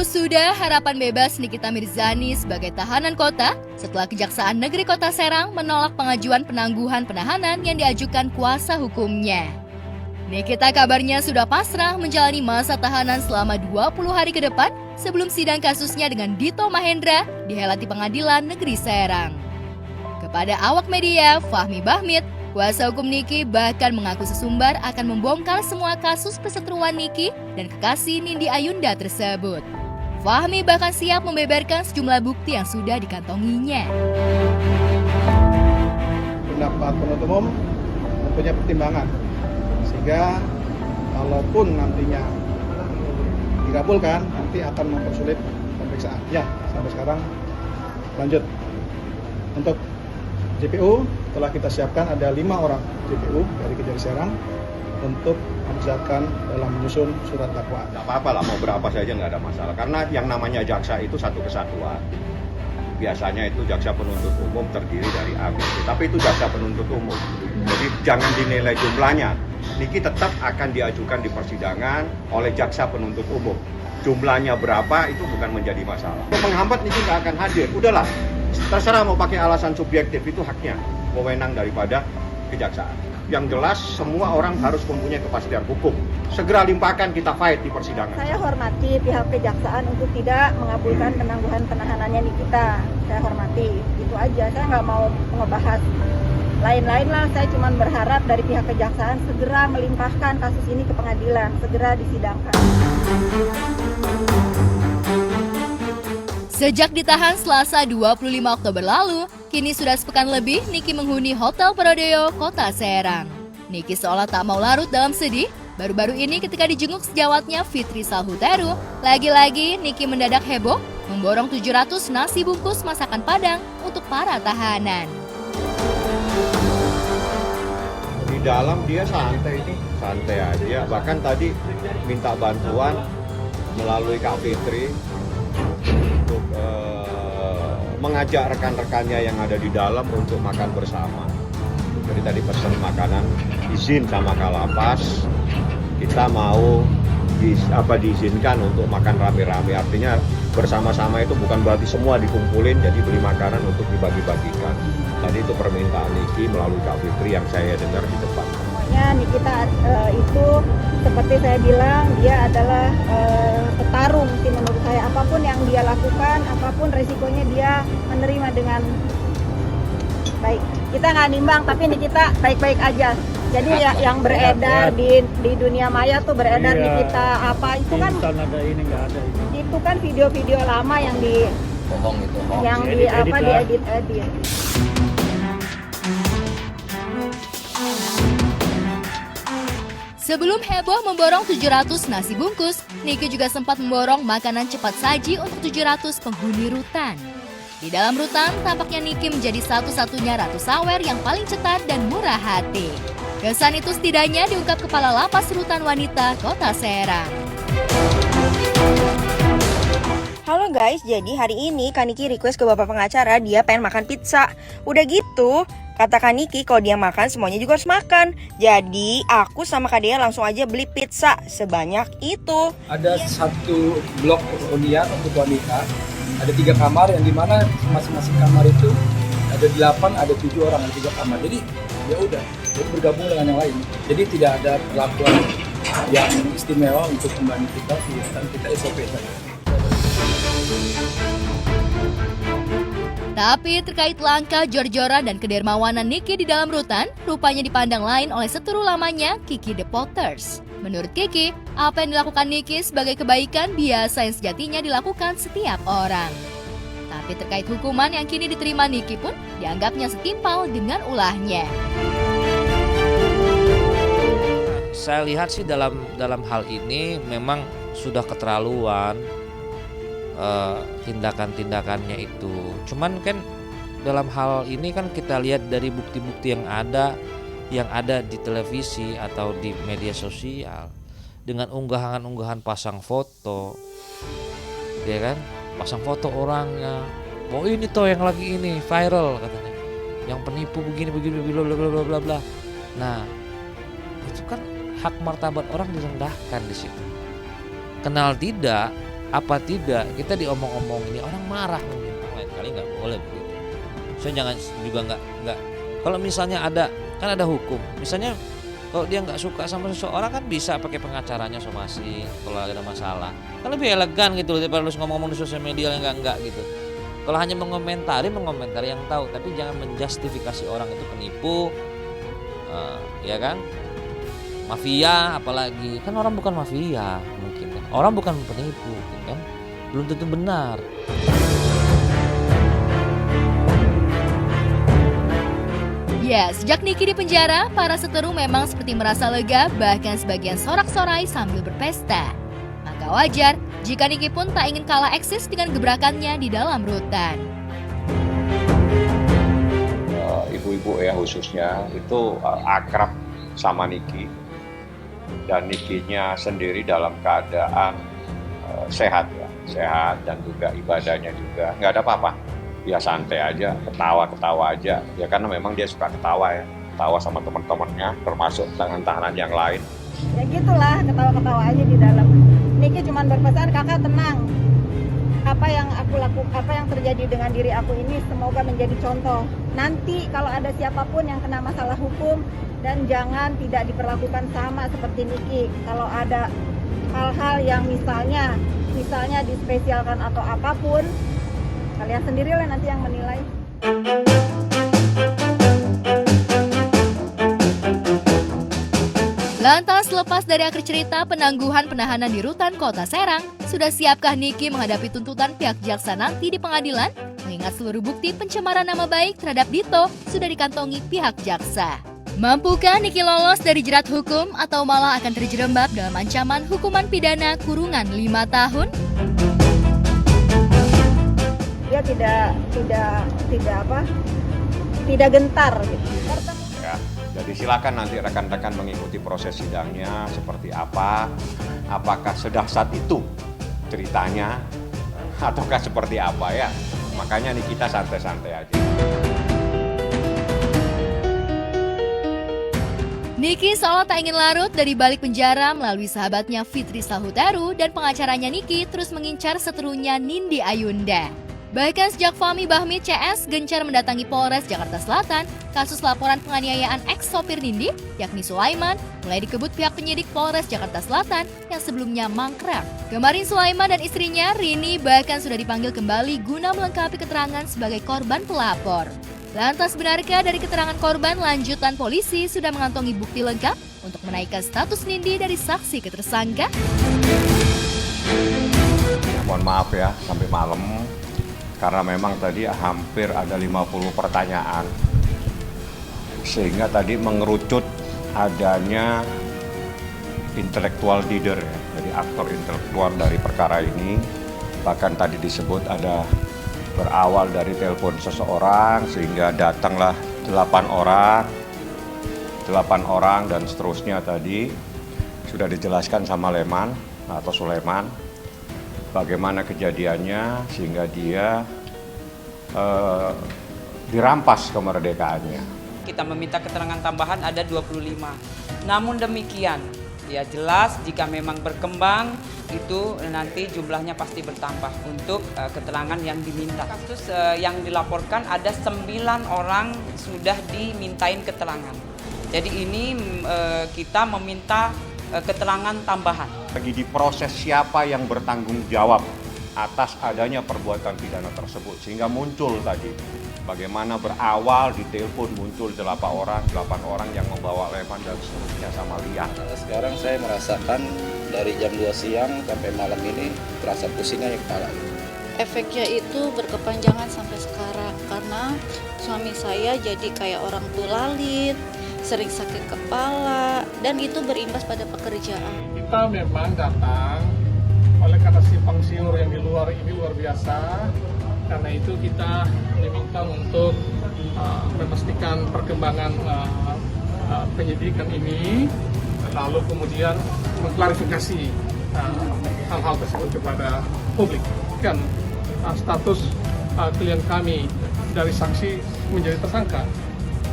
sudah harapan bebas Nikita Mirzani sebagai tahanan kota setelah Kejaksaan Negeri Kota Serang menolak pengajuan penangguhan penahanan yang diajukan kuasa hukumnya. Nikita kabarnya sudah pasrah menjalani masa tahanan selama 20 hari ke depan sebelum sidang kasusnya dengan Dito Mahendra dihelat di Pengadilan Negeri Serang. Kepada awak media, Fahmi Bahmid, kuasa hukum Niki bahkan mengaku sesumbar akan membongkar semua kasus perseteruan Niki dan kekasih Nindi Ayunda tersebut. Fahmi bahkan siap membeberkan sejumlah bukti yang sudah dikantonginya. Pendapat penuntut umum mempunyai pertimbangan, sehingga kalaupun nantinya dikabulkan, nanti akan mempersulit pemeriksaan. Ya, sampai sekarang lanjut. Untuk JPU telah kita siapkan ada 5 orang JPU dari Kejari Serang untuk mengerjakan dalam menyusun surat dakwaan. Tidak apa-apa lah, mau berapa saja nggak ada masalah. Karena yang namanya jaksa itu satu kesatuan. Biasanya itu jaksa penuntut umum terdiri dari A, B, C. Tapi itu jaksa penuntut umum. Jadi jangan dinilai jumlahnya. Niki tetap akan diajukan di persidangan oleh jaksa penuntut umum. Jumlahnya berapa itu bukan menjadi masalah. Menghambat Niki nggak akan hadir. Udahlah, terserah mau pakai alasan subjektif, itu haknya, wewenang daripada kejaksaan. Yang jelas semua orang harus mempunyai kepastian hukum. Segera limpahkan, kita fight di persidangan. Saya hormati pihak kejaksaan untuk tidak mengabulkan penangguhan penahanannya Nikita. Saya hormati, itu aja. Saya nggak mau ngebahas lain-lain lah. Saya cuma berharap dari pihak kejaksaan segera melimpahkan kasus ini ke pengadilan, segera disidangkan. Sejak ditahan Selasa 25 Oktober lalu, kini sudah sepekan lebih Niki menghuni Hotel Prodeo, Kota Serang. Niki seolah tak mau larut dalam sedih. Baru-baru ini ketika dijenguk sejawatnya Fitri Salhuteru, lagi-lagi Niki mendadak heboh memborong 700 nasi bungkus masakan Padang untuk para tahanan. Di dalam dia santai aja. Bahkan tadi minta bantuan melalui Kak Fitri untuk mengajak rekan-rekannya yang ada di dalam untuk makan bersama. Jadi tadi pesan makanan, izin sama Kalapas, kita mau diizinkan untuk makan rame-rame. Artinya bersama-sama itu bukan berarti semua dikumpulin, jadi beli makanan untuk dibagi-bagikan. Tadi itu permintaan Niki melalui Kak Fitri yang saya dengar di depan. Pokoknya Nikita itu seperti saya bilang, dia adalah petarung sih menurut saya. Apapun yang dia lakukan, apapun resikonya dia menerima dengan baik. Kita nggak nimbang, tapi Nikita baik-baik aja. Jadi ya, yang beredar di dunia maya tuh beredar Nikita apa itu kan ada ini, nggak ada ini. Itu kan video-video lama yang bohong itu. yang diedit. Sebelum heboh memborong 700 nasi bungkus, Niki juga sempat memborong makanan cepat saji untuk 700 penghuni rutan. Di dalam rutan, tampaknya Niki menjadi satu-satunya ratu sawer yang paling cetar dan murah hati. Kesan itu setidaknya diungkap Kepala Lapas Rutan Wanita Kota Serang. Halo guys, jadi hari ini Kak Niki request ke bapak pengacara dia pengen makan pizza. Udah gitu, kata Kak Niki kalau dia makan semuanya juga harus makan. Jadi aku sama Kak Dea langsung aja beli pizza sebanyak itu. Ada satu blok hunian untuk wanita, ada 3 kamar yang dimana masing-masing kamar itu ada 8, ada 7 orang, ada 3 kamar. Jadi ya udah, jadi bergabung dengan yang lain. Jadi tidak ada perlakuan yang istimewa untuk membantu kita, kita SOP saja. Tapi terkait langkah jor-joran dan kedermawanan Niki di dalam rutan, rupanya dipandang lain oleh seteru lamanya, Kiki The Potters. Menurut Kiki, apa yang dilakukan Niki sebagai kebaikan biasa yang sejatinya dilakukan setiap orang. Tapi terkait hukuman yang kini diterima Niki pun dianggapnya setimpal dengan ulahnya. Saya lihat sih dalam hal ini memang sudah keterlaluan tindakan-tindakannya itu. Cuman kan dalam hal ini kan kita lihat dari bukti-bukti yang ada di televisi atau di media sosial dengan unggahan-unggahan pasang foto, ya kan? Pasang foto orangnya. Oh ini toh yang lagi ini viral katanya. Yang penipu begini bla bla bla bla bla. Nah, itu kan hak martabat orang direndahkan di situ. Kenal tidak apa tidak kita diomong-omong ini orang marah mungkin, lain kali nggak boleh begitu. Saya jangan juga nggak kalau misalnya ada hukum, misalnya kalau dia nggak suka sama seseorang kan bisa pakai pengacaranya somasi kalau ada masalah, kan lebih elegan gitu daripada harus ngomong-ngomong di sosial media yang enggak gitu. Kalau hanya mengomentari yang tahu, tapi jangan menjustifikasi orang itu penipu, ya kan, mafia, apalagi kan orang bukan mafia mungkin kan, orang bukan penipu mungkin kan, belum tentu benar. Ya, sejak Niki di penjara, para seteru memang seperti merasa lega, bahkan sebagian sorak-sorai sambil berpesta. Maka wajar jika Niki pun tak ingin kalah eksis dengan gebrakannya di dalam rutan. Ibu-ibu ya khususnya itu akrab sama Niki, dan Nikinya sendiri dalam keadaan sehat dan juga ibadahnya juga nggak ada apa-apa. Ya santai aja, ketawa aja. Ya karena memang dia suka ketawa sama teman-temannya, termasuk tahanan-tahanan yang lain. Ya gitulah, ketawa-ketawa aja di dalam. Niki cuma berpesan, kakak tenang. Apa yang aku lakukan, apa yang terjadi dengan diri aku ini semoga menjadi contoh. Nanti kalau ada siapapun yang kena masalah hukum, dan jangan tidak diperlakukan sama seperti Niki. Kalau ada hal-hal yang misalnya dispesialkan atau apapun, kalian sendirilah nanti yang menilai. Lantas lepas dari akhir cerita penangguhan penahanan di rutan Kota Serang, sudah siapkah Niki menghadapi tuntutan pihak jaksa nanti di pengadilan? Mengingat seluruh bukti pencemaran nama baik terhadap Dito sudah dikantongi pihak jaksa. Mampukah Niki lolos dari jerat hukum atau malah akan terjerembab dalam ancaman hukuman pidana kurungan 5 tahun? Dia tidak gentar gitu. Ya, jadi silakan nanti rekan-rekan mengikuti proses sidangnya seperti apa, apakah sedahsyat itu ceritanya ataukah seperti apa ya. Makanya nih kita santai-santai aja. Niki seolah tak ingin larut dari balik penjara melalui sahabatnya Fitri Sahutaru dan pengacaranya Niki terus mengincar seterunya Nindi Ayunda. Bahkan sejak Fahmi Bahmid CS gencar mendatangi Polres Jakarta Selatan, kasus laporan penganiayaan ex-sopir Nindi, yakni Sulaiman, mulai dikebut pihak penyidik Polres Jakarta Selatan yang sebelumnya mangkrak. Kemarin Sulaiman dan istrinya, Rini, bahkan sudah dipanggil kembali guna melengkapi keterangan sebagai korban pelapor. Lantas benarkah dari keterangan korban lanjutan polisi sudah mengantongi bukti lengkap untuk menaikkan status Nindi dari saksi ke tersangka? Ya, mohon maaf ya, sampai malam. Karena memang tadi hampir ada 50 pertanyaan, sehingga tadi mengerucut adanya intelektual leader ya, jadi aktor intelektual dari perkara ini. Bahkan tadi disebut ada berawal dari telepon seseorang, sehingga datanglah 8 orang dan seterusnya. Tadi sudah dijelaskan sama Leman atau Sulaiman bagaimana kejadiannya sehingga dia dirampas kemerdekaannya. Kita meminta keterangan tambahan ada 25. Namun demikian, ya jelas jika memang berkembang itu nanti jumlahnya pasti bertambah untuk keterangan yang diminta. Kasus yang dilaporkan ada 9 orang sudah dimintain keterangan. Jadi ini kita meminta keterangan tambahan. Lagi diproses siapa yang bertanggung jawab atas adanya perbuatan pidana tersebut, sehingga muncul tadi bagaimana berawal di telepon muncul 8 orang yang membawa Leman dan seterusnya sama Lia. Sekarang saya merasakan dari jam 2 siang sampai malam ini terasa pusingnya di kepala. Efeknya itu berkepanjangan sampai sekarang karena suami saya jadi kayak orang tulalit, sering sakit kepala, dan itu berimbas pada pekerjaan. Kita memang datang oleh karena simpang siur yang di luar ini luar biasa. Karena itu kita diminta untuk memastikan perkembangan penyidikan ini, lalu kemudian mengklarifikasi hal-hal tersebut kepada publik. Kan status klien kami dari saksi menjadi tersangka.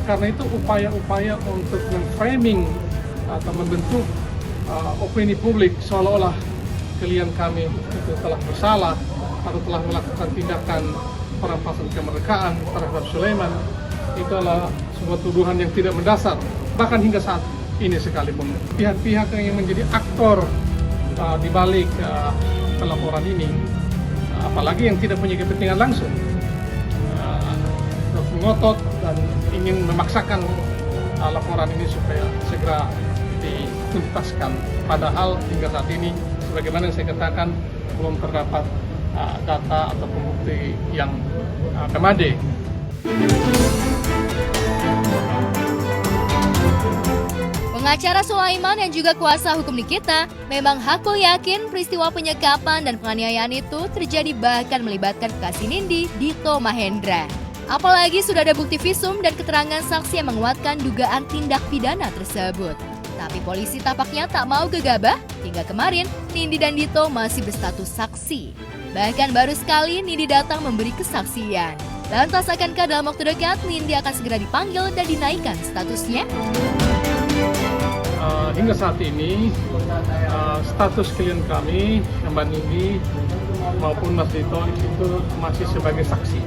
Karena itu upaya-upaya untuk memframing atau membentuk opini publik seolah-olah klien kami itu telah bersalah atau telah melakukan tindakan perampasan kemerdekaan terhadap Sulaiman, itu adalah sebuah tuduhan yang tidak mendasar. Bahkan hingga saat ini sekalipun pihak-pihak yang menjadi aktor di balik pelaporan ini, apalagi yang tidak punya kepentingan langsung, ngotot dan ingin memaksakan laporan ini supaya segera dituntaskan. Padahal hingga saat ini, sebagaimana yang saya katakan, belum terdapat data atau bukti yang memadai. Pengacara Sulaiman yang juga kuasa hukum Nikita memang hakul yakin peristiwa penyekapan dan penganiayaan itu terjadi bahkan melibatkan kekasih Nindi, Dito Mahendra. Apalagi sudah ada bukti visum dan keterangan saksi yang menguatkan dugaan tindak pidana tersebut. Tapi polisi tampaknya tak mau gegabah, hingga kemarin Nindi dan Dito masih berstatus saksi. Bahkan baru sekali Nindi datang memberi kesaksian. Lantas akankah dalam waktu dekat Nindi akan segera dipanggil dan dinaikkan statusnya? Hingga saat ini status klien kami, Mbak Nindi maupun Mas Dito itu masih sebagai saksi.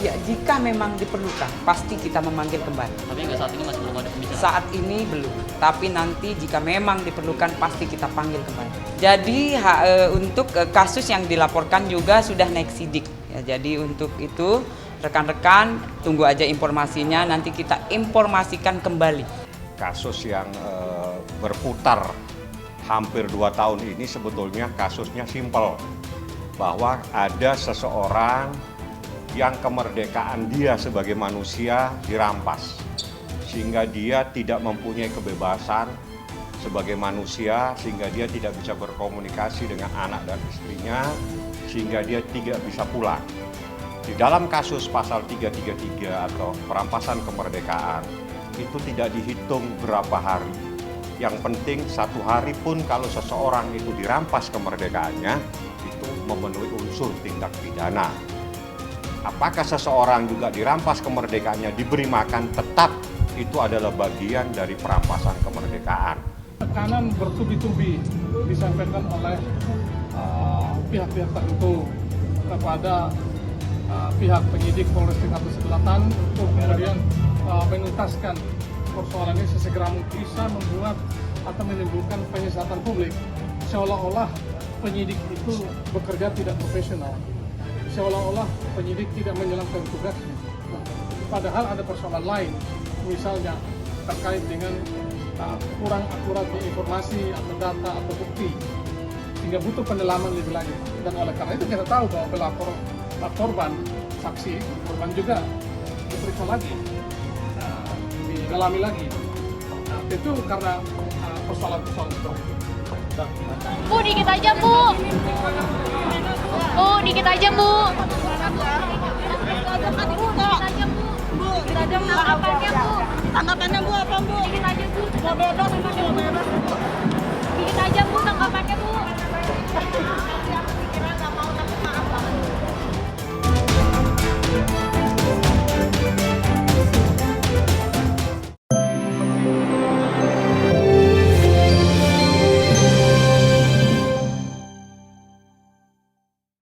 Ya, jika memang diperlukan, pasti kita memanggil kembali. Tapi hingga saat ini masih belum ada pembicaraan? Saat ini belum, tapi nanti jika memang diperlukan, pasti kita panggil kembali. Jadi untuk kasus yang dilaporkan juga sudah naik sidik. Ya, jadi untuk itu, rekan-rekan tunggu aja informasinya, nanti kita informasikan kembali. Kasus yang berputar hampir 2 tahun ini sebetulnya kasusnya simpel. Bahwa ada seseorang yang kemerdekaan dia sebagai manusia dirampas, sehingga dia tidak mempunyai kebebasan sebagai manusia, sehingga dia tidak bisa berkomunikasi dengan anak dan istrinya, sehingga dia tidak bisa pulang. Di dalam kasus pasal 333 atau perampasan kemerdekaan itu tidak dihitung berapa hari. Yang penting 1 hari pun kalau seseorang itu dirampas kemerdekaannya itu memenuhi unsur tindak pidana. Apakah seseorang juga dirampas kemerdekaannya diberi makan, tetap itu adalah bagian dari perampasan kemerdekaan. Tekanan bertubi-tubi disampaikan oleh pihak-pihak tertentu kepada pihak penyidik Polres Jakarta Selatan untuk kemudian menuntaskan persoalan ini sesegera mungkin, bisa membuat atau menimbulkan penyesatan publik seolah-olah penyidik itu bekerja tidak profesional, seolah-olah penyidik tidak menjalankan tugasnya. Padahal ada persoalan lain, misalnya terkait dengan kurang akuratnya informasi atau data atau bukti, sehingga butuh pendalaman lebih lanjut. Dan oleh karena itu kita tahu bahwa pelapor korban, saksi korban juga diperiksa lagi, didalami lagi. Itu karena persoalan-persoalan seperti itu. Bu, dikit aja, Bu. Bu, dikit aja, Bu. Tanggapannya Bu apa Bu? Dikit aja Bu. Mau bebas, mau bebas.